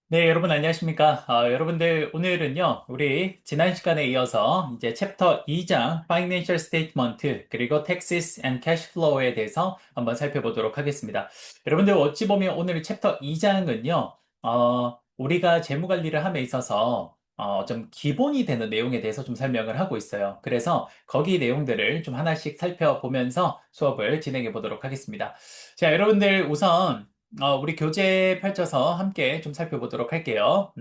네, 여러분 안녕하십니까? 여러분들 오늘은요, 우리 지난 시간에 이어서 이제 챕터 2장 Financial Statement 그리고 Taxes and Cash Flow에 대해서 한번 살펴보도록 하겠습니다. 여러분들 어찌 보면 오늘 챕터 2장은요, 우리가 재무 관리를 함에 있어서 좀 기본이 되는 내용에 대해서 좀 설명을 하고 있어요. 그래서 거기 내용들을 좀 하나씩 살펴보면서 수업을 진행해 보도록 하겠습니다. 자, 여러분들 우선 우리 교재 펼쳐서 함께 좀 살펴보도록 할게요.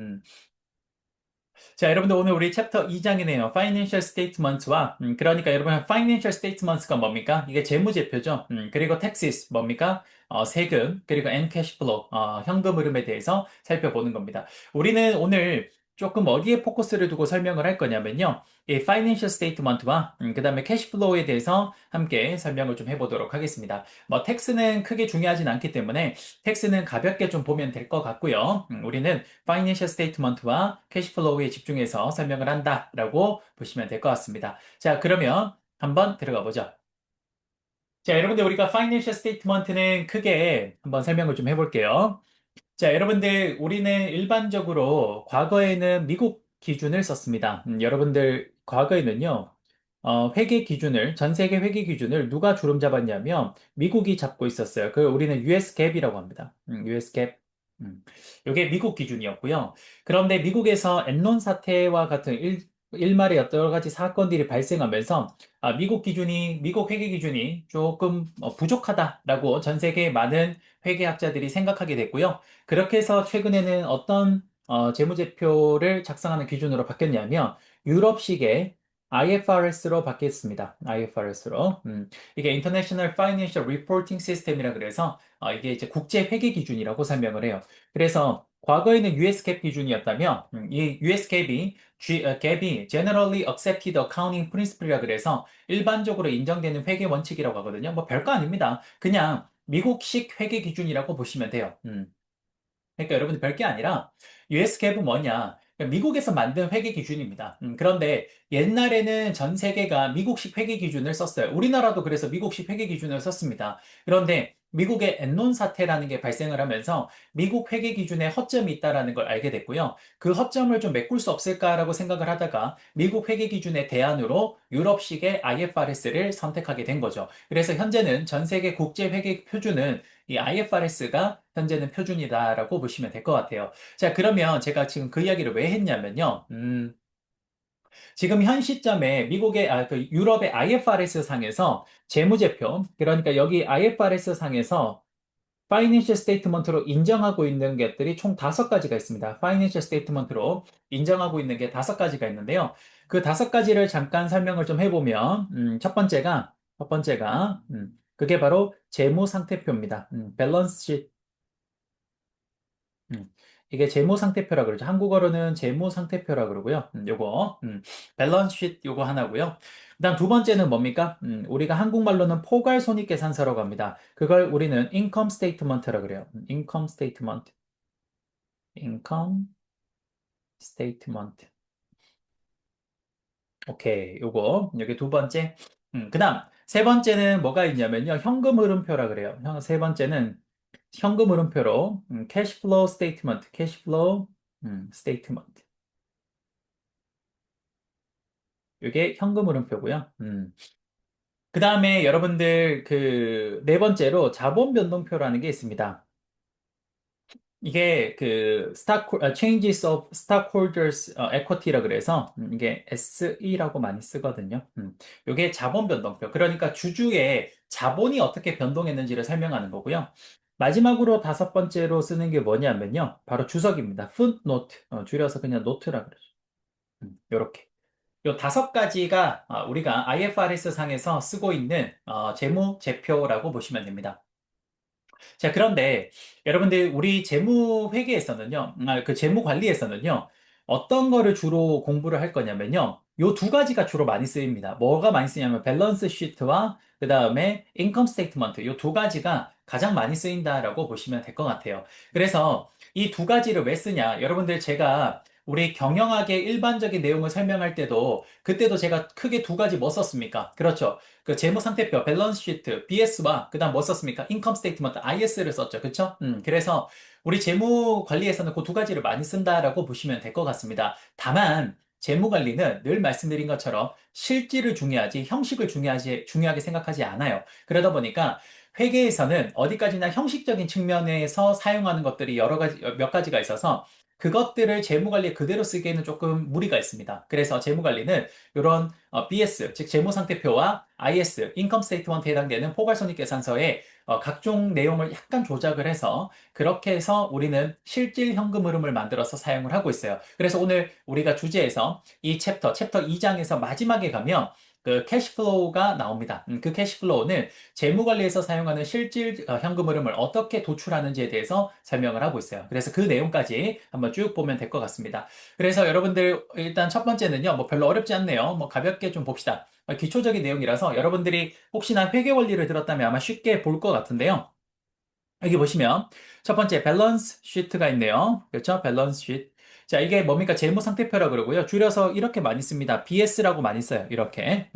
자, 여러분들 오늘 우리 챕터 2장이네요. Financial Statements와, 그러니까 여러분, Financial Statements가 뭡니까? 이게 재무제표죠. 그리고 Taxes 뭡니까? 세금, 그리고 and Cash Flow, 현금 흐름에 대해서 살펴보는 겁니다. 우리는 오늘 조금 어디에 포커스를 두고 설명을 할 거냐면요. 이 Financial Statement와, 그 다음에 Cash Flow에 대해서 함께 설명을 좀 해보도록 하겠습니다. 뭐, 텍스는 크게 중요하진 않기 때문에 텍스는 가볍게 좀 보면 될 것 같고요. 우리는 파이낸셜 스테이트먼트와 캐시플로우에 집중해서 설명을 한다라고 보시면 될 것 같습니다. 자, 그러면 한번 들어가 보죠. 자, 여러분들 우리가 파이낸셜 스테이트먼트는 크게 한번 설명을 좀 해볼게요. 자, 여러분들, 우리는 일반적으로 과거에는 미국 기준을 썼습니다. 여러분들, 과거에는요, 회계 기준을, 전 세계 회계 기준을 누가 주름 잡았냐면, 미국이 잡고 있었어요. 그, 우리는 US 갭이라고 합니다. US 갭. 이게 미국 기준이었고요. 그런데 미국에서 엔론 사태와 같은 일말의 여러 가지 사건들이 발생하면서, 미국 회계 기준이 조금 부족하다라고 전 세계 많은 회계학자들이 생각하게 됐고요. 그렇게 해서 최근에는 어떤 재무제표를 작성하는 기준으로 바뀌었냐면 유럽식의 IFRS로 바뀌었습니다. IFRS로. 이게 International Financial Reporting System이라 그래서 이게 이제 국제 회계 기준이라고 설명을 해요. 그래서 과거에는 US 갭 기준이었다면 이 US 갭이 갭이 Generally Accepted Accounting Principle이라 그래서 일반적으로 인정되는 회계 원칙이라고 하거든요. 뭐 별거 아닙니다. 그냥 미국식 회계 기준이라고 보시면 돼요. 그러니까 여러분들 별게 아니라 US 갭은 뭐냐? 그러니까 미국에서 만든 회계 기준입니다. 그런데 옛날에는 전 세계가 미국식 회계 기준을 썼어요. 우리나라도 그래서 미국식 회계 기준을 썼습니다. 그런데 미국의 엔론 사태라는 게 발생을 하면서 미국 회계 기준에 허점이 있다라는 걸 알게 됐고요. 그 허점을 좀 메꿀 수 없을까라고 생각을 하다가 미국 회계 기준의 대안으로 유럽식의 IFRS를 선택하게 된 거죠. 그래서 현재는 전 세계 국제 회계 표준은 이 IFRS가 현재는 표준이다라고 보시면 될 것 같아요. 자, 그러면 제가 지금 그 이야기를 왜 했냐면요. 지금 현 시점에 그 유럽의 IFRS 상에서 재무제표, 그러니까 여기 IFRS 상에서 파이낸셜 스테이트먼트로 인정하고 있는 것들이 총 다섯 가지가 있습니다. 파이낸셜 스테이트먼트로 인정하고 있는 게 다섯 가지가 있는데요. 그 다섯 가지를 잠깐 설명을 좀 해보면, 첫 번째가, 그게 바로 재무 상태표입니다. 밸런스 시 음, 이게 재무 상태표라 그러죠. 한국어로는 재무 상태표라 그러고요. 밸런스 쉿 요거 하나고요. 그다음 두 번째는 뭡니까? 우리가 한국말로는 포괄 손익계산서라고 합니다. 그걸 우리는 인컴 스테이트먼트라 그래요. 인컴 스테이트먼트. 인컴 스테이트먼트. 오케이. 요거 여기 두 번째. 그다음 세 번째는 뭐가 있냐면요. 현금 흐름표라 그래요. 세 번째는 현금 흐름표로 캐시플로우 스테이트먼트, 캐시플로우 스테이트먼트. 이게 현금 흐름표고요. 그 다음에 여러분들 그 네 번째로 자본 변동표라는 게 있습니다. 이게 그 changes of stockholders equity라 그래서 이게 SE라고 많이 쓰거든요. 이게 자본 변동표. 그러니까 주주의 자본이 어떻게 변동했는지를 설명하는 거고요. 마지막으로 다섯 번째로 쓰는 게 뭐냐면요. 바로 주석입니다. footnote. 줄여서 그냥 노트라 그러죠. 요렇게. 요 다섯 가지가 우리가 IFRS 상에서 쓰고 있는 재무제표라고 보시면 됩니다. 자, 그런데 여러분들 우리 재무 회계에서는요, 그 재무 관리에서는요, 어떤 거를 주로 공부를 할 거냐면요, 요 두 가지가 주로 많이 쓰입니다. 뭐가 많이 쓰냐면 밸런스 시트와 그 다음에 인컴 스테이트먼트 요 두 가지가 가장 많이 쓰인다라고 보시면 될 것 같아요. 그래서 이 두 가지를 왜 쓰냐? 여러분들 제가 우리 경영학의 일반적인 내용을 설명할 때도 그때도 제가 크게 두 가지 뭐 썼습니까? 그렇죠. 그 재무상태표, 밸런스 시트, BS와 그다음 뭐 썼습니까? 인컴 스테이트먼트, IS를 썼죠. 그렇죠? 그래서 우리 재무 관리에서는 그 두 가지를 많이 쓴다라고 보시면 될 것 같습니다. 다만 재무 관리는 늘 말씀드린 것처럼 실질을 중요하지 형식을 중요하게 생각하지 않아요. 그러다 보니까 회계에서는 어디까지나 형식적인 측면에서 사용하는 것들이 여러 가지, 몇 가지가 있어서 그것들을 재무관리에 그대로 쓰기에는 조금 무리가 있습니다. 그래서 재무관리는 이런 BS, 즉 재무상태표와 IS, 인컴 스테이트먼트에 해당되는 포괄손익계산서에 각종 내용을 약간 조작을 해서 그렇게 해서 우리는 실질 현금 흐름을 만들어서 사용을 하고 있어요. 그래서 오늘 우리가 주제에서 이 챕터 2장에서 마지막에 가면 그 캐시플로우가 나옵니다. 그 캐시플로우는 재무관리에서 사용하는 실질 현금 흐름을 어떻게 도출하는지에 대해서 설명을 하고 있어요. 그래서 그 내용까지 한번 쭉 보면 될 것 같습니다. 그래서 여러분들 일단 첫 번째는요, 뭐 별로 어렵지 않네요. 뭐 가볍게 좀 봅시다. 기초적인 내용이라서 여러분들이 혹시나 회계 원리를 들었다면 아마 쉽게 볼 것 같은데요. 여기 보시면 첫 번째 밸런스 시트가 있네요. 그렇죠? 밸런스 시트. 자, 이게 뭡니까? 재무 상태표라고 그러고요. 줄여서 이렇게 많이 씁니다. BS라고 많이 써요. 이렇게.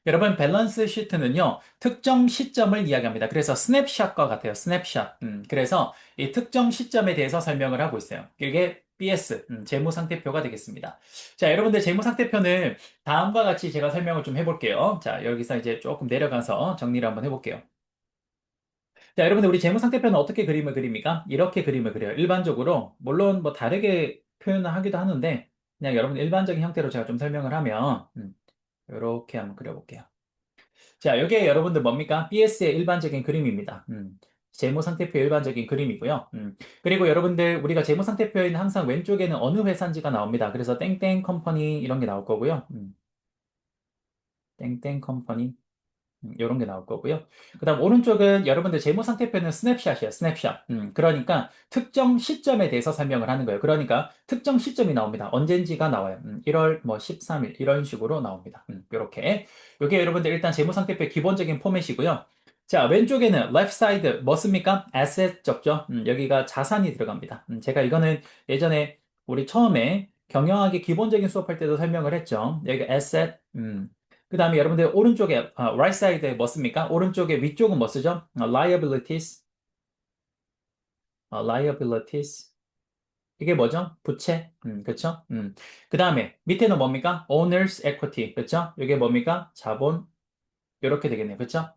여러분, 밸런스 시트는요, 특정 시점을 이야기합니다. 그래서 스냅샷과 같아요. 스냅샷. 그래서 이 특정 시점에 대해서 설명을 하고 있어요. 이게 BS, 재무 상태표가 되겠습니다. 자, 여러분들 재무 상태표는 다음과 같이 제가 설명을 좀 해볼게요. 자, 여기서 이제 조금 내려가서 정리를 한번 해볼게요. 자, 여러분들 우리 재무 상태표는 어떻게 그림을 그립니까? 이렇게 그림을 그려요. 일반적으로 물론 뭐 다르게 표현을 하기도 하는데 그냥 여러분 일반적인 형태로 제가 좀 설명을 하면 이렇게 한번 그려볼게요. 자, 이게 여러분들 뭡니까? BS의 일반적인 그림입니다. 재무 상태표 일반적인 그림이고요. 그리고 여러분들 우리가 재무 상태표에는 항상 왼쪽에는 어느 회사인지가 나옵니다. 그래서 땡땡 컴퍼니 이런 게 나올 거고요. 땡땡 컴퍼니 이런 게 나올 거고요. 그 다음 오른쪽은 여러분들 재무 상태표는 스냅샷이에요. 스냅샷. 그러니까 특정 시점에 대해서 설명을 하는 거예요. 그러니까 특정 시점이 나옵니다. 언젠지가 나와요. 1월 뭐 13일 이런 식으로 나옵니다. 이렇게. 이게 여러분들 일단 재무 상태표의 기본적인 포맷이고요. 자, 왼쪽에는 left side 뭐 씁니까? asset 적죠? 여기가 자산이 들어갑니다. 제가 이거는 예전에 우리 처음에 경영학의 기본적인 수업할 때도 설명을 했죠. 여기 asset, 그 다음에 여러분들 오른쪽에 right side에 뭐 씁니까? 오른쪽에 위쪽은 뭐 쓰죠? liabilities, liabilities. 이게 뭐죠? 부채, 그렇죠? 그 다음에 밑에는 뭡니까? owners equity, 그렇죠? 이게 뭡니까? 자본 이렇게 되겠네요. 그렇죠?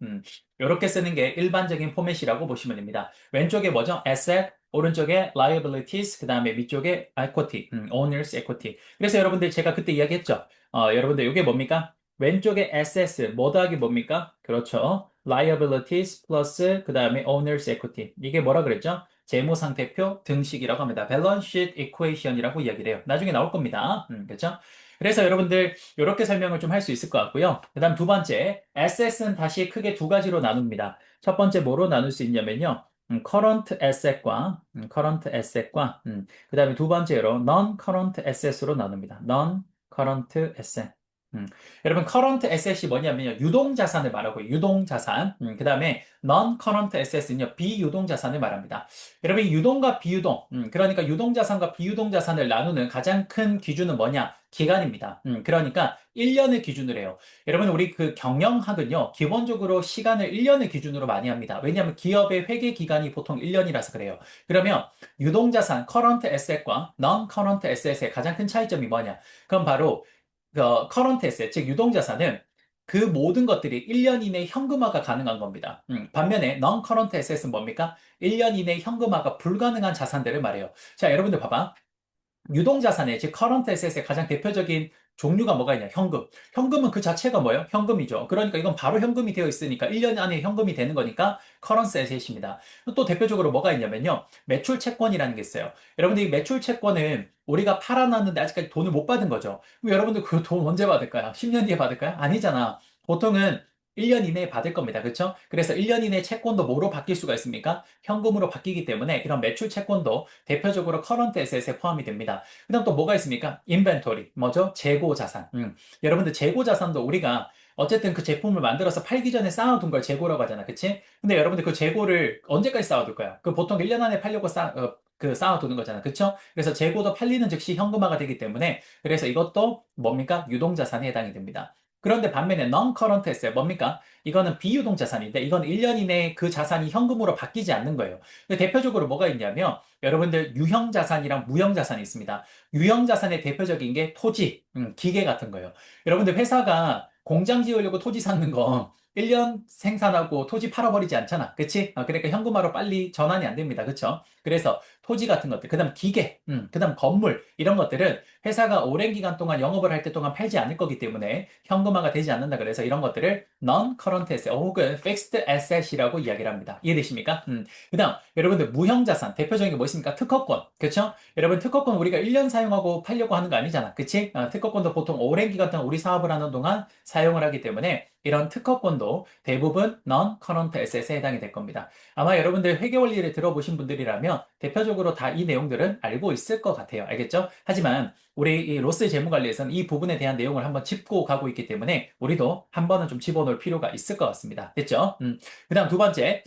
이렇게 쓰는 게 일반적인 포맷이라고 보시면 됩니다. 왼쪽에 뭐죠? asset, 오른쪽에 liabilities, 그 다음에 위쪽에 equity, owners equity. 그래서 여러분들 제가 그때 이야기했죠. 여러분들 이게 뭡니까? 왼쪽에 assets, 뭐 더하기 뭡니까? 그렇죠. liabilities 플러스 그 다음에 owners equity. 이게 뭐라 그랬죠? 재무상태표 등식이라고 합니다. balance sheet equation이라고 이야기를 해요. 나중에 나올 겁니다. 그렇죠? 그래서 여러분들 이렇게 설명을 좀 할 수 있을 것 같고요. 그 다음 두 번째, assets는 다시 크게 두 가지로 나눕니다. 첫 번째 뭐로 나눌 수 있냐면요. current asset과, 그 다음에 두 번째로 non-current assets로 나눕니다. non-current asset. 여러분, current asset이 뭐냐면요. 유동자산을 말하고요. 유동자산. 그 다음에 non-current assets는요. 비유동자산을 말합니다. 여러분, 이 유동과 비유동. 그러니까 유동자산과 비유동자산을 나누는 가장 큰 기준은 뭐냐? 기간입니다. 그러니까 1년을 기준으로 해요. 여러분, 우리 그 경영학은요, 기본적으로 시간을 1년을 기준으로 많이 합니다. 왜냐하면 기업의 회계 기간이 보통 1년이라서 그래요. 그러면 유동자산, current asset과 non-current asset의 가장 큰 차이점이 뭐냐? 그럼 바로 current asset, 즉 유동자산은 그 모든 것들이 1년 이내 현금화가 가능한 겁니다. 반면에 non-current asset은 뭡니까? 1년 이내 현금화가 불가능한 자산들을 말해요. 자, 여러분들 봐봐. 유동자산의 즉 커런트 에셋의 가장 대표적인 종류가 뭐가 있냐? 현금. 현금은 그 자체가 뭐예요? 현금이죠. 그러니까 이건 바로 현금이 되어 있으니까 1년 안에 현금이 되는 거니까 커런트 에셋입니다. 또 대표적으로 뭐가 있냐면요. 매출 채권이라는 게 있어요. 여러분들 이 매출 채권은 우리가 팔아놨는데 아직까지 돈을 못 받은 거죠. 그럼 여러분들 그 돈 언제 받을까요? 10년 뒤에 받을까요? 아니잖아. 보통은 1년 이내에 받을 겁니다. 그렇죠? 그래서 1년 이내 채권도 뭐로 바뀔 수가 있습니까? 현금으로 바뀌기 때문에 이런 매출 채권도 대표적으로 커런트 에셋에 포함이 됩니다. 그다음 또 뭐가 있습니까? 인벤토리. 뭐죠? 재고 자산. 여러분들 재고 자산도 우리가 어쨌든 그 제품을 만들어서 팔기 전에 쌓아둔 걸 재고라고 하잖아. 그치? 근데 여러분들 그 재고를 언제까지 쌓아둘까요? 그 보통 1년 안에 팔려고 그 쌓아두는 거잖아. 그쵸? 그래서 재고도 팔리는 즉시 현금화가 되기 때문에 그래서 이것도 뭡니까? 유동자산에 해당이 됩니다. 그런데 반면에 non-current asset 뭡니까? 이거는 비유동 자산인데 이건 1년 이내에 그 자산이 현금으로 바뀌지 않는 거예요. 근데 대표적으로 뭐가 있냐면 여러분들 유형 자산이랑 무형 자산이 있습니다. 유형 자산의 대표적인 게 토지, 기계 같은 거예요. 여러분들 회사가 공장 지으려고 토지 샀는 거 1년 생산하고 토지 팔아버리지 않잖아. 그치? 그러니까 현금화로 빨리 전환이 안 됩니다. 그쵸? 그래서 토지 같은 것들, 그 다음 기계, 그 다음 건물, 이런 것들은 회사가 오랜 기간 동안 영업을 할 때 동안 팔지 않을 거기 때문에 현금화가 되지 않는다. 그래서 이런 것들을 non-current asset 혹은 fixed asset이라고 이야기를 합니다. 이해되십니까? 그 다음, 여러분들 무형자산, 대표적인 게 뭐 있습니까? 특허권. 그쵸? 여러분, 특허권 우리가 1년 사용하고 팔려고 하는 거 아니잖아. 그치? 특허권도 보통 오랜 기간 동안 우리 사업을 하는 동안 사용을 하기 때문에 이런 특허권도 대부분 non-current asset에 해당이 될 겁니다. 아마 여러분들 회계 원리를 들어보신 분들이라면 대표적으로 다 이 내용들은 알고 있을 것 같아요. 알겠죠? 하지만 우리 이 로스 재무관리에서는 이 부분에 대한 내용을 한번 짚고 가고 있기 때문에 우리도 한 번은 좀 집어넣을 필요가 있을 것 같습니다. 됐죠? 그 다음 두 번째.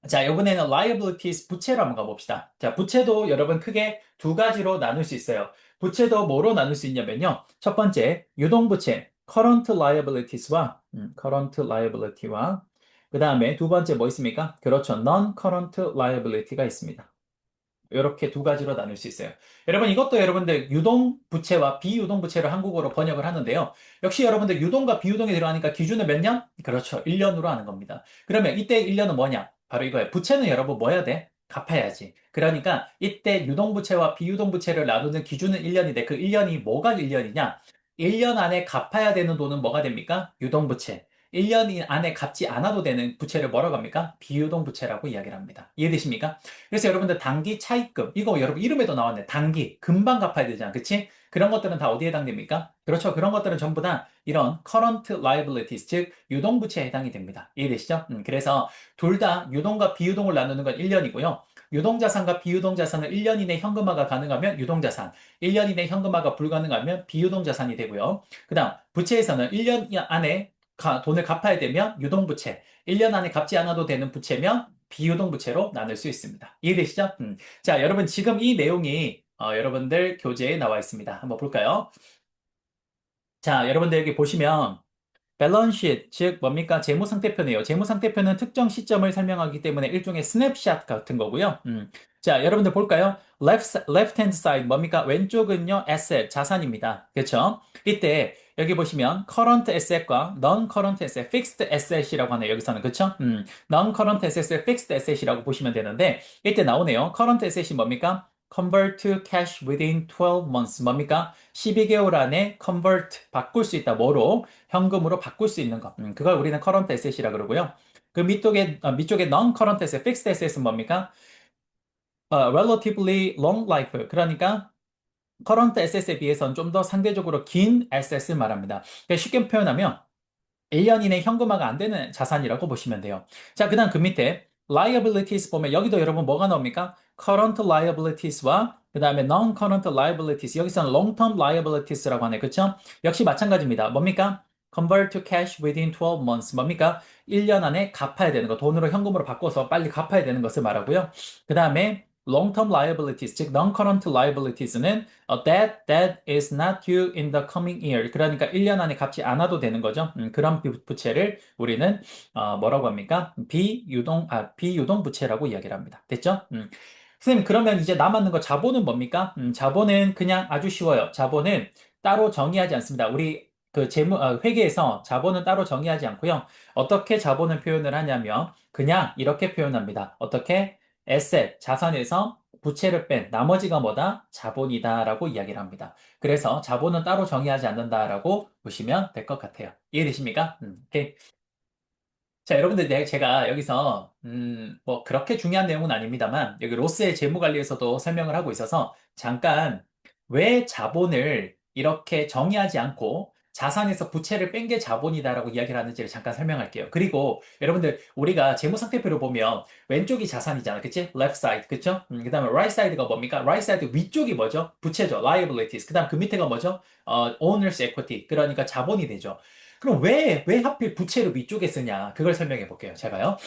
자, 이번에는 liabilities 부채로 한번 가봅시다. 자, 부채도 여러분 크게 두 가지로 나눌 수 있어요. 부채도 뭐로 나눌 수 있냐면요. 첫 번째, 유동부채, current liabilities와, current liability와, 그 다음에 두 번째 뭐 있습니까? 그렇죠. non-current liability가 있습니다. 이렇게 두 가지로 나눌 수 있어요. 여러분, 이것도 여러분들 유동부채와 비유동부채를 한국어로 번역을 하는데요. 역시 여러분들 유동과 비유동이 들어가니까 기준은 몇 년? 그렇죠. 1년으로 하는 겁니다. 그러면 이때 1년은 뭐냐? 바로 이거예요. 부채는 여러분 뭐 해야 돼? 갚아야지. 그러니까 이때 유동부채와 비유동부채를 나누는 기준은 1년인데 그 1년이 뭐가 1년이냐? 1년 안에 갚아야 되는 돈은 뭐가 됩니까? 유동부채. 1년 안에 갚지 않아도 되는 부채를 뭐라고 합니까? 비유동부채라고 이야기를 합니다. 이해되십니까? 그래서 여러분들 단기 차입금, 이거 여러분 이름에도 나왔네. 단기, 금방 갚아야 되잖아. 그치? 그런 것들은 다 어디에 해당됩니까? 그렇죠. 그런 것들은 전부 다 이런 current liabilities, 즉, 유동부채에 해당이 됩니다. 이해되시죠? 그래서 둘 다 유동과 비유동을 나누는 건 1년이고요. 유동자산과 비유동자산은 1년 이내 현금화가 가능하면 유동자산, 1년 이내 현금화가 불가능하면 비유동자산이 되고요. 그 다음, 부채에서는 1년 안에 돈을 갚아야 되면 유동부채, 1년 안에 갚지 않아도 되는 부채면 비유동부채로 나눌 수 있습니다. 이해되시죠? 자, 여러분 지금 이 내용이 여러분들 교재에 나와 있습니다. 한번 볼까요? 자, 여러분들 여기 보시면 밸런시트, 즉 뭡니까? 재무상태표네요. 재무상태표는 특정 시점을 설명하기 때문에 일종의 스냅샷 같은 거고요. 자, 여러분들 볼까요? left hand side 뭡니까? 왼쪽은요, asset, 자산입니다. 그렇죠? 이때 여기 보시면 current asset과 non-current asset, fixed asset이라고 하네요. 여기서는 그렇죠? non-current asset을 fixed asset이라고 보시면 되는데 이때 나오네요. current asset이 뭡니까? convert to cash within 12 months 뭡니까? 12개월 안에 convert 바꿀 수 있다. 뭐로? 현금으로 바꿀 수 있는 것. 그걸 우리는 current asset이라 그러고요. 그 밑쪽에 non-current asset, fixed asset은 뭡니까? relatively long life. 그러니까 current asset에 비해서는 좀 더 상대적으로 긴 asset을 말합니다. 그러니까 쉽게 표현하면 1년 이내 현금화가 안 되는 자산이라고 보시면 돼요. 자, 그 다음 그 밑에 liabilities 보면 여기도 여러분 뭐가 나옵니까? current liabilities와 그 다음에 non-current liabilities. 여기서는 long-term liabilities라고 하네. 그쵸? 역시 마찬가지입니다. 뭡니까? convert to cash within 12 months. 뭡니까? 1년 안에 갚아야 되는 거. 돈으로 현금으로 바꿔서 빨리 갚아야 되는 것을 말하고요. 그 다음에 long-term liabilities, 즉 non-current liabilities는 that is not due in the coming year. 그러니까 1년 안에 갚지 않아도 되는 거죠. 그런 부채를 우리는 뭐라고 합니까? 비유동 부채라고 이야기를 합니다. 됐죠? 선생님, 그러면 이제 남았는 거 자본은 뭡니까? 자본은 그냥 아주 쉬워요. 자본은 따로 정의하지 않습니다. 우리 그 회계에서 자본은 따로 정의하지 않고요. 어떻게 자본을 표현을 하냐면 그냥 이렇게 표현합니다. 어떻게? 에셋, 자산에서 부채를 뺀 나머지가 뭐다? 자본이다라고 이야기를 합니다. 그래서 자본은 따로 정의하지 않는다라고 보시면 될 것 같아요. 이해되십니까? 오케이. 자, 여러분들, 제가 여기서, 뭐, 그렇게 중요한 내용은 아닙니다만, 여기 로스의 재무관리에서도 설명을 하고 있어서, 잠깐, 왜 자본을 이렇게 정의하지 않고, 자산에서 부채를 뺀 게 자본이다라고 이야기를 하는지를 잠깐 설명할게요. 그리고, 여러분들, 우리가 재무상태표를 보면, 왼쪽이 자산이잖아. 그치? left side. 그쵸? 그 다음에 right side가 뭡니까? right side 위쪽이 뭐죠? 부채죠. liabilities. 그 다음 그 밑에가 뭐죠? owner's equity. 그러니까 자본이 되죠. 그럼 왜 하필 부채를 위쪽에 쓰냐? 그걸 설명해 볼게요. 잘 봐요.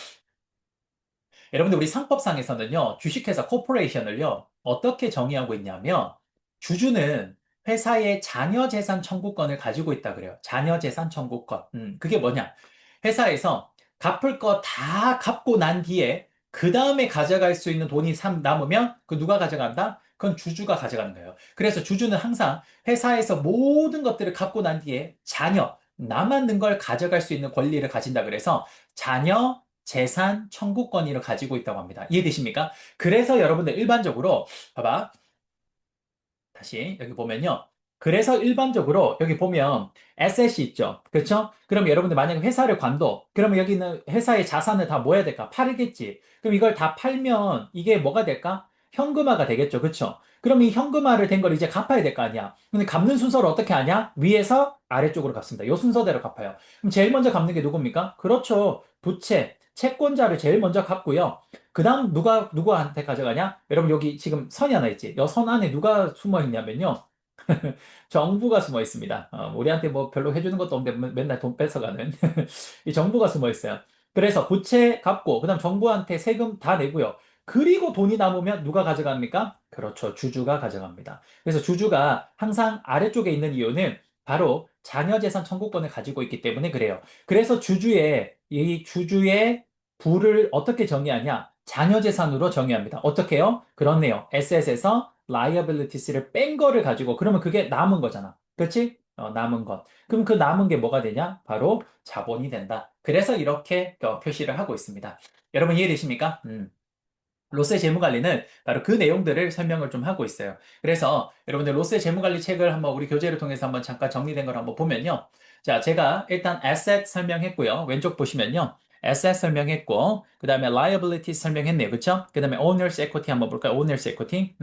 여러분들 우리 상법상에서는요, 주식회사 코퍼레이션을요, 어떻게 정의하고 있냐면, 주주는 회사의 자녀재산 청구권을 가지고 있다 그래요. 자녀재산 청구권. 그게 뭐냐? 회사에서 갚을 거 다 갚고 난 뒤에, 그 다음에 가져갈 수 있는 돈이 남으면, 그 누가 가져간다? 그건 주주가 가져가는 거예요. 그래서 주주는 항상 회사에서 모든 것들을 갚고 난 뒤에 남았는 걸 가져갈 수 있는 권리를 가진다 그래서 자녀 재산 청구권을 가지고 있다고 합니다. 이해되십니까? 그래서 여러분들 일반적으로 봐봐. 다시 여기 보면요. 그래서 일반적으로 여기 보면 에셋이 있죠. 그렇죠? 그럼 여러분들 만약에 회사를 관둬. 그러면 여기는 회사의 자산을 다 뭐 해야 될까? 팔겠지. 그럼 이걸 다 팔면 이게 뭐가 될까? 현금화가 되겠죠. 그렇죠? 그럼 이 현금화를 된 걸 이제 갚아야 될 거 아니야. 근데 갚는 순서를 어떻게 하냐? 위에서 아래쪽으로 갚습니다. 요 순서대로 갚아요. 그럼 제일 먼저 갚는 게 누굽니까? 그렇죠. 부채, 채권자를 제일 먼저 갚고요. 그 다음 누구한테 가져가냐? 여러분 여기 지금 선이 하나 있지? 이 선 안에 누가 숨어 있냐면요. 정부가 숨어 있습니다. 우리한테 뭐 별로 해주는 것도 없는데 맨날 돈 뺏어가는 이 정부가 숨어 있어요. 그래서 부채 갚고 그다음 정부한테 세금 다 내고요. 그리고 돈이 남으면 누가 가져갑니까? 그렇죠. 주주가 가져갑니다. 그래서 주주가 항상 아래쪽에 있는 이유는 바로 자녀재산 청구권을 가지고 있기 때문에 그래요. 그래서 이 주주의 부를 어떻게 정의하냐? 자녀재산으로 정의합니다. 어떻게요? 그렇네요. S에서 liabilities를 뺀 거를 가지고 그러면 그게 남은 거잖아. 그렇지? 남은 것. 그럼 그 남은 게 뭐가 되냐? 바로 자본이 된다. 그래서 이렇게 표시를 하고 있습니다. 여러분 이해되십니까? 로스의 재무관리는 바로 그 내용들을 설명을 좀 하고 있어요. 그래서 여러분들 로스의 재무관리 책을 한번 우리 교재를 통해서 한번 잠깐 정리된 걸 한번 보면요. 자, 제가 일단 asset 설명했고요. 왼쪽 보시면요. asset 설명했고, 그 다음에 liability 설명했네요. 그쵸? 그 다음에 owner's equity 한번 볼까요? owner's equity.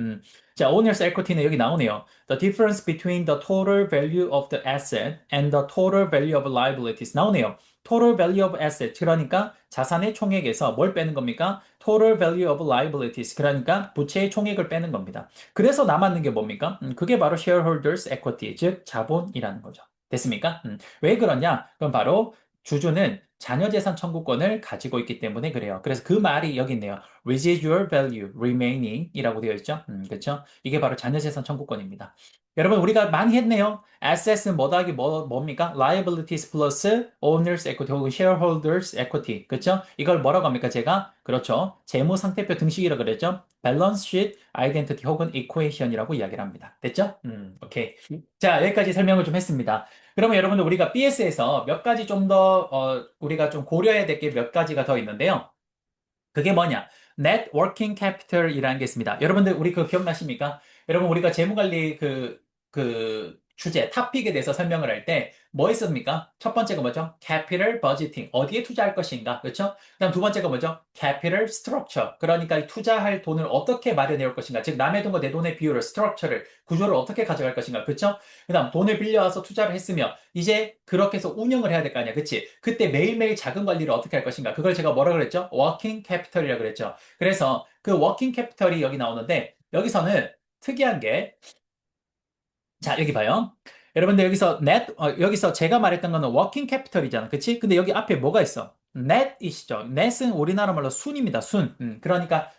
자, owner's equity는 여기 나오네요. The difference between the total value of the asset and the total value of liabilities 나오네요. total value of asset 그러니까 자산의 총액에서 뭘 빼는 겁니까? total value of liabilities 그러니까 부채의 총액을 빼는 겁니다. 그래서 남았는 게 뭡니까? 그게 바로 shareholders equity 즉 자본이라는 거죠. 됐습니까? 왜 그러냐? 그럼 바로 주주는 자녀재산 청구권을 가지고 있기 때문에 그래요. 그래서 그 말이 여기 있네요. residual value remaining 이라고 되어 있죠. 그렇죠? 이게 바로 자녀재산 청구권입니다. 여러분 우리가 많이 했네요. Assets는 뭐 더하기 뭡니까? Liabilities 플러스 Owners Equity 혹은 Shareholders Equity. 그쵸? 이걸 뭐라고 합니까? 제가? 그렇죠. 재무상태표 등식이라고 그랬죠? Balance Sheet Identity 혹은 Equation이라고 이야기를 합니다. 됐죠? 오케이. 자, 여기까지 설명을 좀 했습니다. 그러면 여러분들 우리가 BS에서 몇 가지 좀 더, 우리가 좀 고려해야 될 게 몇 가지가 더 있는데요. 그게 뭐냐? Net Working Capital이라는 게 있습니다. 여러분들 우리 그거 기억나십니까? 여러분 우리가 재무관리 그 주제, 탑픽에 대해서 설명을 할 때 뭐 있습니까? 첫 번째가 뭐죠? Capital Budgeting. 어디에 투자할 것인가? 그렇죠? 그다음 두 번째가 뭐죠? Capital Structure. 그러니까 이 투자할 돈을 어떻게 마련해 올 것인가? 즉 남의 돈과 내 돈의 비율을, 스트럭처를, 구조를 어떻게 가져갈 것인가? 그렇죠? 그다음 돈을 빌려와서 투자를 했으면 이제 그렇게 해서 운영을 해야 될 거 아니야. 그치? 그때 매일매일 자금 관리를 어떻게 할 것인가? 그걸 제가 뭐라 그랬죠? 워킹 캐피털이라고 그랬죠. 그래서 그 워킹 캐피털이 여기 나오는데 여기서는 특이한 게 자, 여기 봐요. 여러분들 여기서 제가 말했던 거는 워킹 캐피털이잖아. 그치? 근데 여기 앞에 뭐가 있어? 넷이시죠. 넷은 우리나라 말로 순입니다. 순. 그러니까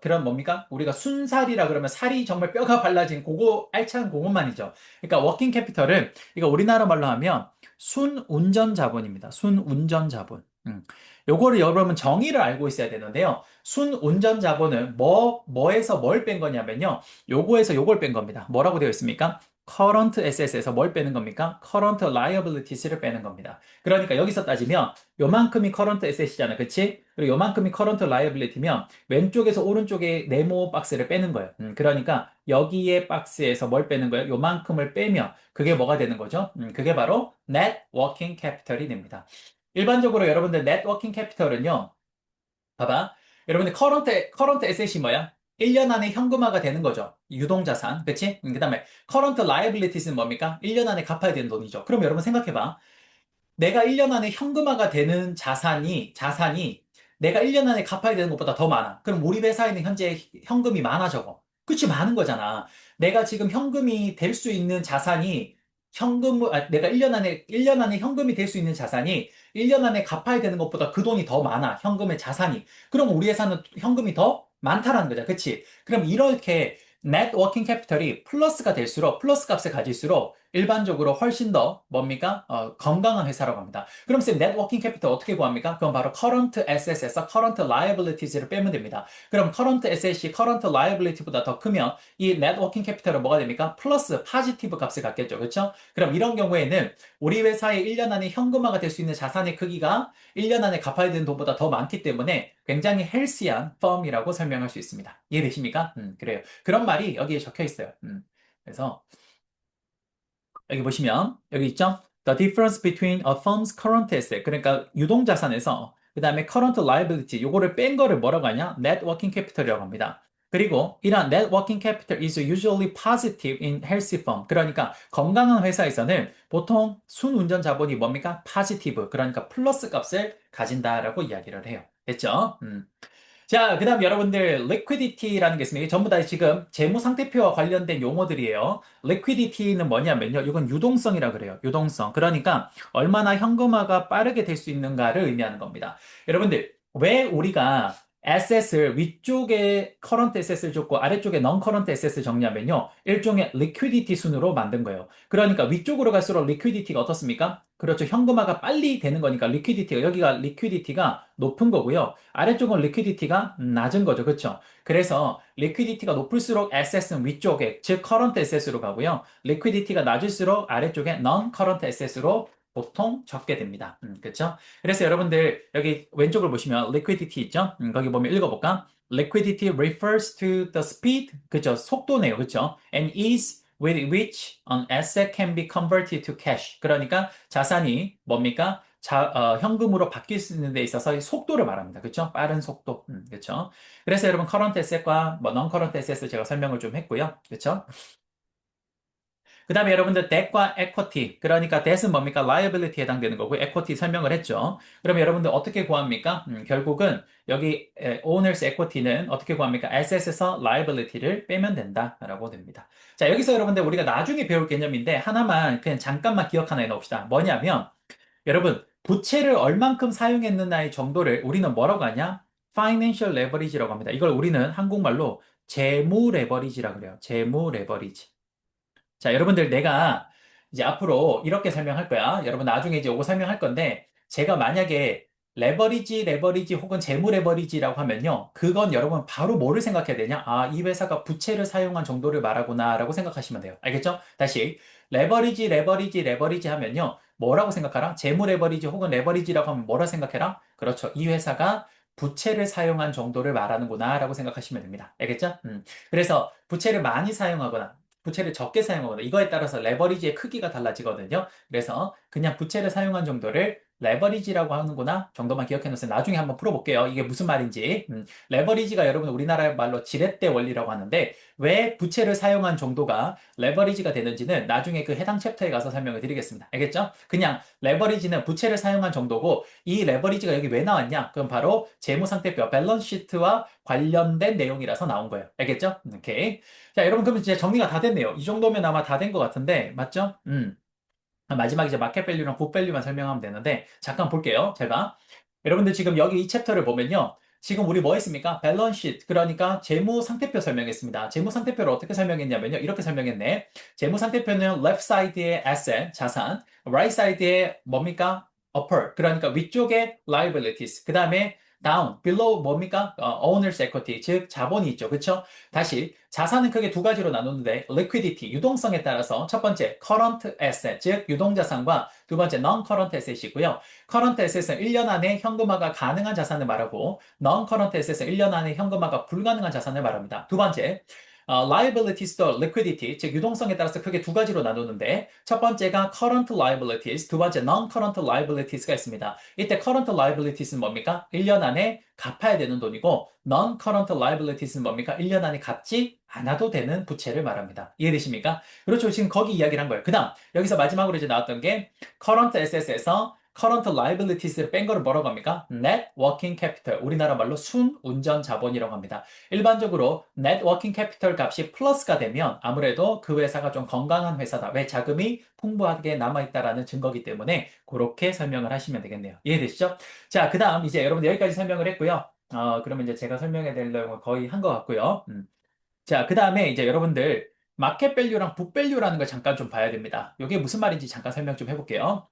그런 뭡니까? 우리가 순살이라 그러면 살이 정말 뼈가 발라진 그거, 알찬 그것만이죠. 그러니까 워킹 캐피털은, 이거 우리나라 말로 하면 순운전 자본입니다. 순운전 자본. 요거를 여러분 정의를 알고 있어야 되는데요. 순운전 자본은 뭐에서 뭘 뺀 거냐면요. 요거에서 요걸 뺀 겁니다. 뭐라고 되어 있습니까? current asset에서 뭘 빼는 겁니까? current liabilities를 빼는 겁니다. 그러니까 여기서 따지면 요만큼이 current asset이잖아. 그치? 그리고 요만큼이 current liability면 왼쪽에서 오른쪽에 네모 박스를 빼는 거예요. 그러니까 여기에 박스에서 뭘 빼는 거예요? 요만큼을 빼면 그게 뭐가 되는 거죠? 그게 바로 net working capital이 됩니다. 일반적으로 여러분들 net working capital은요. 봐봐. 여러분들 커런트 에셋이 뭐야? 1년 안에 현금화가 되는 거죠. 유동자산. 그치? 그 다음에 커런트 라이빌리티스는 뭡니까? 1년 안에 갚아야 되는 돈이죠. 그럼 여러분 생각해봐. 내가 1년 안에 현금화가 되는 자산이 내가 1년 안에 갚아야 되는 것보다 더 많아. 그럼 우리 회사에는 현재 현금이 많아, 적어? 그치, 많은 거잖아. 내가 지금 현금이 될 수 있는 자산이 내가 1년 안에 현금이 될 수 있는 자산이 1년 안에 갚아야 되는 것보다 그 돈이 더 많아. 현금의 자산이. 그럼 우리 회사는 현금이 더 많다라는 거죠. 그치? 그럼 이렇게 net working capital이 플러스가 될수록, 플러스 값을 가질수록 일반적으로 훨씬 더 뭡니까? 건강한 회사라고 합니다. 그럼 쌤, net working capital 어떻게 구합니까? 그건 바로 current assets에서 current liabilities를 빼면 됩니다. 그럼 current asset이 current liability보다 더 크면 이 net working capital은 뭐가 됩니까? 플러스, 포지티브 값을 갖겠죠. 그렇죠? 그럼 이런 경우에는 우리 회사의 1년 안에 현금화가 될 수 있는 자산의 크기가 1년 안에 갚아야 되는 돈보다 더 많기 때문에 굉장히 헬시한 펌이라고 설명할 수 있습니다. 이해되십니까? 그래요. 그런 말이 여기에 적혀 있어요. 그래서 여기 보시면 여기 있죠? The difference between a firm's current asset 그러니까 유동자산에서 그 다음에 current liability 요거를 뺀 거를 뭐라고 하냐? net working capital이라고 합니다. 그리고 이런 net working capital is usually positive in healthy firm. 그러니까 건강한 회사에서는 보통 순운전 자본이 뭡니까? positive. 그러니까 플러스 값을 가진다라고 이야기를 해요. 됐죠? 자, 그 다음 여러분들, liquidity라는 게 있습니다. 이게 전부 다 지금 재무 상태표와 관련된 용어들이에요. liquidity는 뭐냐면요. 이건 유동성이라 그래요. 유동성. 그러니까 얼마나 현금화가 빠르게 될 수 있는가를 의미하는 겁니다. 여러분들, 왜 우리가 asset을 위쪽에 current asset을 줬고 아래쪽에 non-current asset을 정리하면요. 일종의 liquidity 순으로 만든 거예요. 그러니까 위쪽으로 갈수록 liquidity가 어떻습니까? 그렇죠. 현금화가 빨리 되는 거니까 liquidity가 여기가 liquidity가 높은 거고요. 아래쪽은 liquidity가 낮은 거죠. 그렇죠? 그래서 liquidity가 높을수록 asset은 위쪽에 즉 current asset으로 가고요. liquidity가 낮을수록 아래쪽에 non-current asset으로 보통 적게 됩니다. 그렇죠? 그래서 여러분들 여기 왼쪽을 보시면 liquidity 있죠? 거기 보면 읽어볼까? Liquidity refers to the speed, 그죠? 속도네요, 그죠? And ease with which an asset can be converted to cash. 그러니까 자산이 뭡니까? 현금으로 바뀔 수 있는 데 있어서 이 속도를 말합니다. 그렇죠? 빠른 속도. 그렇죠? 그래서 여러분 커런트 에셋과 뭐 non-current asset을 제가 설명을 좀 했고요. 그렇죠? 그 다음에 여러분들 debt과 equity. 그러니까 debt은 뭡니까? liability에 해당되는 거고 equity 설명을 했죠. 그럼 여러분들 어떻게 구합니까? 결국은 여기 owners equity는 어떻게 구합니까? asset에서 liability를 빼면 된다라고 됩니다. 자, 여기서 여러분들 우리가 나중에 배울 개념인데 하나만 그냥 잠깐만 기억 하나 해놓읍시다. 뭐냐면 여러분, 부채를 얼만큼 사용했느냐의 정도를 우리는 뭐라고 하냐? Financial leverage라고 합니다. 이걸 우리는 한국말로 재무 레버리지라고 그래요. 재무 레버리지. 자, 여러분들 내가 이제 앞으로 이렇게 설명할 거야. 여러분 나중에 이제 오고 설명할 건데 제가 만약에 레버리지 혹은 재무 레버리지라고 하면요. 그건 여러분 바로 뭐를 생각해야 되냐? 아, 이 회사가 부채를 사용한 정도를 말하구나라고 생각하시면 돼요. 알겠죠? 다시 레버리지 하면요. 뭐라고 생각하라? 재무 레버리지 혹은 레버리지라고 하면 뭐라 생각해라? 그렇죠. 이 회사가 부채를 사용한 정도를 말하는구나라고 생각하시면 됩니다. 알겠죠? 그래서 부채를 많이 사용하거나 부채를 적게 사용하거나 이거에 따라서 레버리지의 크기가 달라지거든요. 그래서 그냥 부채를 사용한 정도를 레버리지라고 하는구나 정도만 기억해 놓으세요. 나중에 한번 풀어볼게요. 이게 무슨 말인지. 레버리지가 여러분 우리나라 말로 지렛대 원리라고 하는데 왜 부채를 사용한 정도가 레버리지가 되는지는 나중에 그 해당 챕터에 가서 설명을 드리겠습니다. 알겠죠? 그냥 레버리지는 부채를 사용한 정도고 이 레버리지가 여기 왜 나왔냐? 그럼 바로 재무상태표 밸런스 시트와 관련된 내용이라서 나온 거예요. 알겠죠? 오케이. 자, 여러분, 그러면 이제 정리가 다 됐네요. 이 정도면 아마 다 된 것 같은데, 맞죠? 마지막에 이제 마켓 밸류랑 북 밸류만 설명하면 되는데, 잠깐 볼게요. 제가. 여러분들 지금 여기 이 챕터를 보면요. 지금 우리 뭐 했습니까? 밸런스 시트, 그러니까 재무 상태표 설명했습니다. 재무 상태표를 어떻게 설명했냐면요. 이렇게 설명했네. 재무 상태표는 left side의 asset, 자산, right side의 뭡니까? upper, 그러니까 위쪽에 liabilities, 그 다음에 down, below 뭡니까? owner's equity, 즉 자본이 있죠. 그렇죠? 다시 자산은 크게 두 가지로 나누는데 liquidity, 유동성에 따라서 첫 번째 current asset, 즉 유동자산과 두 번째 non-current asset이고요. current asset은 1년 안에 현금화가 가능한 자산을 말하고 non-current asset은 1년 안에 현금화가 불가능한 자산을 말합니다. 두 번째 liabilities도 liquidity, 즉 유동성에 따라서 크게 두 가지로 나누는데 첫 번째가 current liabilities, 두 번째 non-current liabilities가 있습니다. 이때 current liabilities는 뭡니까? 1년 안에 갚아야 되는 돈이고 non-current liabilities는 뭡니까? 1년 안에 갚지 않아도 되는 부채를 말합니다. 이해되십니까? 그렇죠. 지금 거기 이야기를 한 거예요. 그 다음 여기서 마지막으로 이제 나왔던 게 current assets에서 current liabilities를 뺀 거를 뭐라고 합니까? net working capital. 우리나라 말로 순운전 자본이라고 합니다. 일반적으로 net working capital 값이 플러스가 되면 아무래도 그 회사가 좀 건강한 회사다. 왜? 자금이 풍부하게 남아있다라는 증거기 때문에 그렇게 설명을 하시면 되겠네요. 이해되시죠? 자, 그 다음 이제 여러분들 여기까지 설명을 했고요. 그러면 이제 제가 설명해야 될 내용은 거의 한 것 같고요. 자, 그 다음에 이제 여러분들 마켓 밸류랑 북 밸류라는 걸 잠깐 좀 봐야 됩니다. 이게 무슨 말인지 잠깐 설명 좀 해볼게요.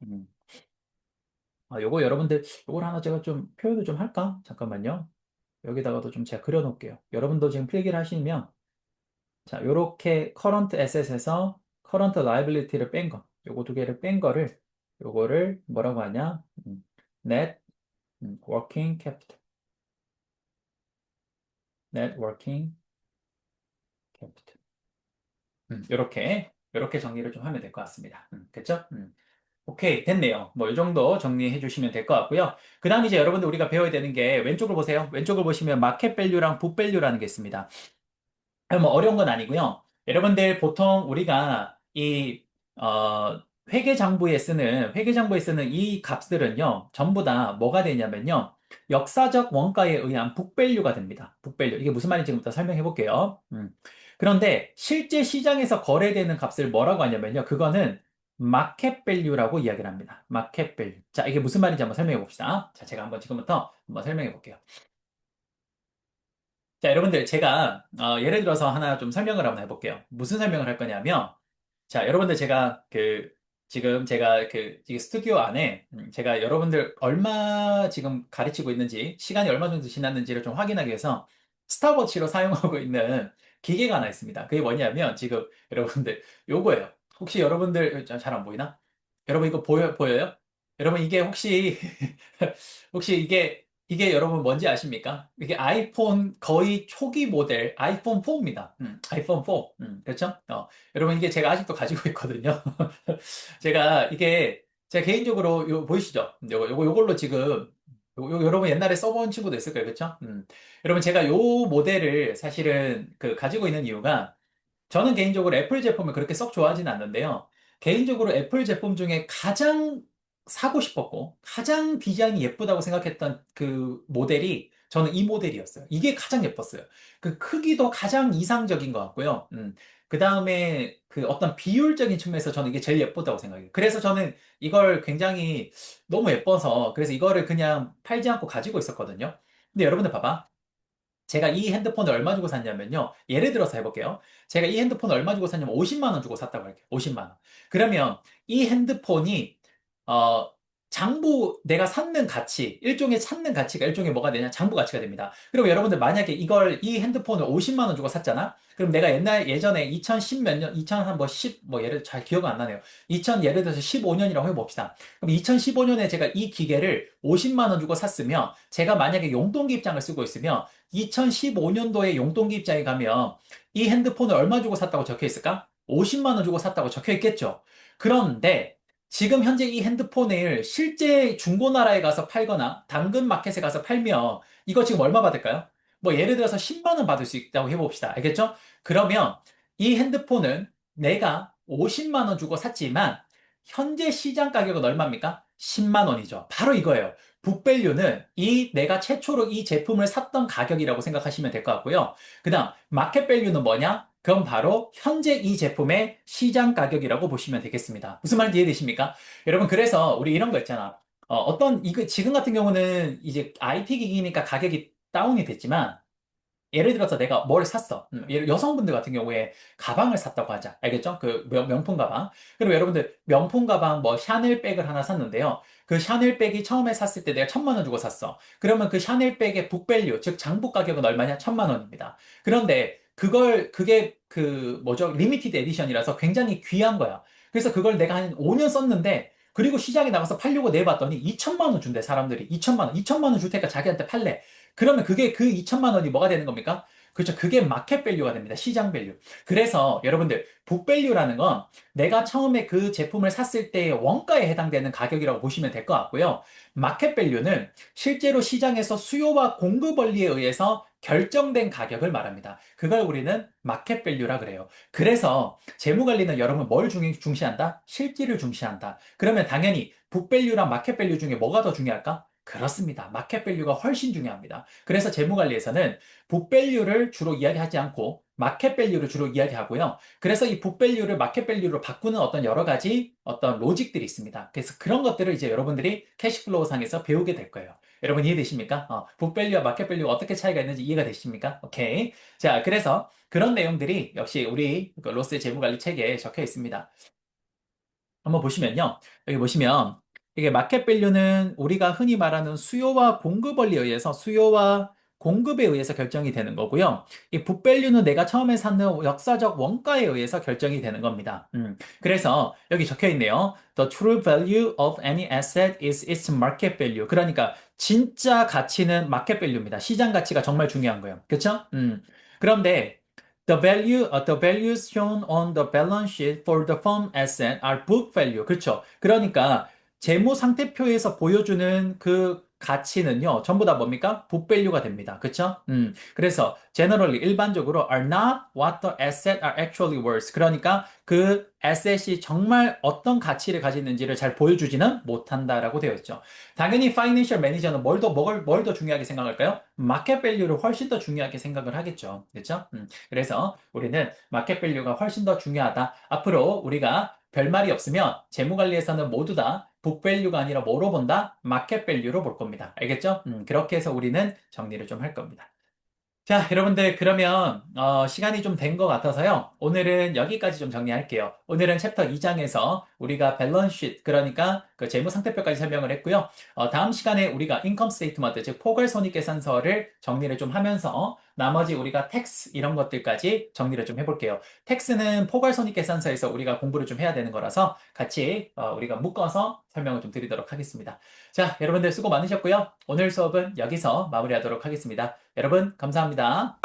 요거 여러분들 요걸 하나 제가 좀 표현을 좀 할까? 잠깐만요. 여기다가도 좀 제가 그려놓을게요. 여러분도 지금 필기를 하시면 자, 요렇게 current asset에서 current liability를 뺀 거, 요거 두 개를 뺀 거를 요거를 뭐라고 하냐? net working capital, net working capital. 요렇게 정리를 좀 하면 될 것 같습니다. 그쵸? 오케이, 됐네요. 뭐, 이 정도 정리해 주시면 될 것 같고요. 그 다음 이제 여러분들 우리가 배워야 되는 게 왼쪽을 보세요. 왼쪽을 보시면 마켓 밸류랑 북 밸류라는 게 있습니다. 뭐 어려운 건 아니고요. 여러분들 보통 우리가 회계장부에 쓰는 이 값들은요, 전부 다 뭐가 되냐면요, 역사적 원가에 의한 북밸류가 됩니다. 북밸류. 이게 무슨 말인지 지금부터 설명해 볼게요. 그런데 실제 시장에서 거래되는 값을 뭐라고 하냐면요, 그거는 마켓 밸류라고 이야기를 합니다. 마켓 밸류. 자, 이게 무슨 말인지 한번 설명해 봅시다. 자, 제가 한번 지금부터 한번 설명해 볼게요. 자, 여러분들, 제가, 예를 들어서 하나 좀 설명을 한번 해볼게요. 무슨 설명을 할 거냐면, 자, 여러분들 제가 지금 제가 이 스튜디오 안에 제가 여러분들 얼마 지금 가르치고 있는지, 시간이 얼마 정도 지났는지를 좀 확인하기 위해서 스탑워치로 사용하고 있는 기계가 하나 있습니다. 그게 뭐냐면, 지금 여러분들, 요거예요. 혹시 여러분들, 잘 안 보이나? 여러분 이거 보여요? 여러분 이게 혹시, 혹시 이게 여러분 뭔지 아십니까? 이게 아이폰 거의 초기 모델 아이폰 4입니다. 아이폰 4. 그렇죠? 여러분 이게 제가 아직도 가지고 있거든요. 제가 개인적으로 보이시죠? 요걸로 지금 여러분 옛날에 써본 친구도 있을 거예요. 그렇죠? 여러분 제가 요 모델을 사실은 가지고 있는 이유가 저는 개인적으로 애플 제품을 그렇게 썩 좋아하진 않는데요. 개인적으로 애플 제품 중에 가장 사고 싶었고, 가장 디자인이 예쁘다고 생각했던 그 모델이 저는 이 모델이었어요. 이게 가장 예뻤어요. 그 크기도 가장 이상적인 것 같고요. 그 다음에 그 어떤 비율적인 측면에서 저는 이게 제일 예쁘다고 생각해요. 그래서 저는 이걸 굉장히 너무 예뻐서, 그래서 이거를 그냥 팔지 않고 가지고 있었거든요. 근데 여러분들 봐봐. 제가 이 핸드폰을 얼마 주고 샀냐면요. 예를 들어서 해볼게요. 제가 이 핸드폰을 얼마 주고 샀냐면 50만 원 주고 샀다고 할게요. 50만 원. 그러면 이 핸드폰이 어 장부 내가 샀는 가치, 일종의 찾는 가치가 일종의 뭐가 되냐? 장부 가치가 됩니다. 그럼 여러분들 만약에 이 핸드폰을 50만 원 주고 샀잖아? 그럼 내가 예전에 2010 몇 년, 2000 한 뭐 10, 뭐 예를 잘 기억은 안 나네요. 2000 예를 들어서 15년이라고 해봅시다. 그럼 2015년에 제가 이 기계를 50만 원 주고 샀으면 제가 만약에 용돈기 입장을 쓰고 있으면 2015년도에 용돈기 입장에 가면 이 핸드폰을 얼마 주고 샀다고 적혀 있을까? 50만 원 주고 샀다고 적혀 있겠죠. 그런데 지금 현재 이 핸드폰을 실제 중고나라에 가서 팔거나 당근마켓에 가서 팔면 이거 지금 얼마 받을까요? 뭐 예를 들어서 10만 원 받을 수 있다고 해봅시다. 알겠죠? 그러면 이 핸드폰은 내가 50만 원 주고 샀지만 현재 시장 가격은 얼마입니까? 10만 원이죠. 바로 이거예요. 북밸류는 내가 최초로 이 제품을 샀던 가격이라고 생각하시면 될 것 같고요. 그 다음, 마켓밸류는 뭐냐? 그럼 바로 현재 이 제품의 시장 가격이라고 보시면 되겠습니다. 무슨 말인지 이해되십니까? 여러분, 그래서 우리 이런 거 있잖아. 이거 지금 같은 경우는 이제 IT 기기니까 가격이 다운이 됐지만, 예를 들어서 내가 뭘 샀어. 여성분들 같은 경우에 가방을 샀다고 하자. 알겠죠? 명품 가방. 그럼 여러분들 명품 가방 뭐 샤넬 백을 하나 샀는데요. 그 샤넬 백이 처음에 샀을 때 내가 1,000만 원 주고 샀어. 그러면 그 샤넬 백의 북밸류, 즉 장부 가격은 얼마냐? 1,000만 원입니다. 그런데 그게 뭐죠? 리미티드 에디션이라서 굉장히 귀한 거야. 그래서 그걸 내가 한 5년 썼는데 그리고 시장에 나가서 팔려고 내봤더니 2천만 원 준대, 사람들이. 2천만 원. 2천만 원 줄 테니까 자기한테 팔래. 그러면 그게 그 2천만 원이 뭐가 되는 겁니까? 그렇죠. 그게 마켓 밸류가 됩니다. 시장 밸류. 그래서 여러분들, 북 밸류라는 건 내가 처음에 그 제품을 샀을 때의 원가에 해당되는 가격이라고 보시면 될 것 같고요. 마켓 밸류는 실제로 시장에서 수요와 공급 원리에 의해서 결정된 가격을 말합니다. 그걸 우리는 마켓 밸류라 그래요. 그래서 재무 관리는 여러분 뭘 중시한다? 실질을 중시한다. 그러면 당연히 북밸류랑 마켓밸류 중에 뭐가 더 중요할까? 그렇습니다. 마켓밸류가 훨씬 중요합니다. 그래서 재무관리에서는 북밸류를 주로 이야기하지 않고 마켓밸류를 주로 이야기하고요. 그래서 이 북밸류를 마켓밸류로 바꾸는 어떤 여러 가지 어떤 로직들이 있습니다. 그래서 그런 것들을 이제 여러분들이 캐시플로우 상에서 배우게 될 거예요. 여러분 이해되십니까? 북밸류와 마켓밸류가 어떻게 차이가 있는지 이해가 되십니까? 오케이. 자, 그래서 그런 내용들이 역시 우리 그 로스의 재무관리 책에 적혀 있습니다. 한번 보시면요. 여기 보시면 이게 마켓 밸류는 우리가 흔히 말하는 수요와 공급 원리에 의해서 수요와 공급에 의해서 결정이 되는 거고요. 이 북 밸류는 내가 처음에 샀는 역사적 원가에 의해서 결정이 되는 겁니다. 그래서 여기 적혀 있네요. The true value of any asset is its market value. 그러니까 진짜 가치는 마켓 밸류입니다. 시장 가치가 정말 중요한 거예요. 그렇죠? 그런데 the values shown on the balance sheet for the firm asset are book value. 그렇죠. 그러니까 재무 상태표에서 보여주는 그 가치는요, 전부 다 뭡니까? book value가 됩니다. 그렇죠? 그래서 generally 일반적으로 are not what the asset are actually worth. 그러니까 그 asset이 정말 어떤 가치를 가지는지를 잘 보여주지는 못한다라고 되어 있죠. 당연히 파이낸셜 매니저는 뭘 더 중요하게 생각할까요? 마켓 밸류를 훨씬 더 중요하게 생각을 하겠죠. 그렇죠? 그래서 우리는 마켓 밸류가 훨씬 더 중요하다. 앞으로 우리가 별말이 없으면 재무관리에서는 모두 다 북 밸류가 아니라 뭐로 본다? 마켓 밸류로 볼 겁니다. 알겠죠? 그렇게 해서 우리는 정리를 좀 할 겁니다. 자, 여러분들, 그러면, 시간이 좀 된 것 같아서요. 오늘은 여기까지 좀 정리할게요. 오늘은 챕터 2장에서 우리가 밸런스 시트, 그러니까 그 재무 상태표까지 설명을 했고요. 다음 시간에 우리가 인컴 스테이트먼트, 즉, 포괄손익계산서를 정리를 좀 하면서 나머지 우리가 텍스 이런 것들까지 정리를 좀 해볼게요. 텍스는 포괄손익계산서에서 우리가 공부를 좀 해야 되는 거라서 같이 우리가 묶어서 설명을 좀 드리도록 하겠습니다. 자, 여러분들 수고 많으셨고요. 오늘 수업은 여기서 마무리하도록 하겠습니다. 여러분, 감사합니다.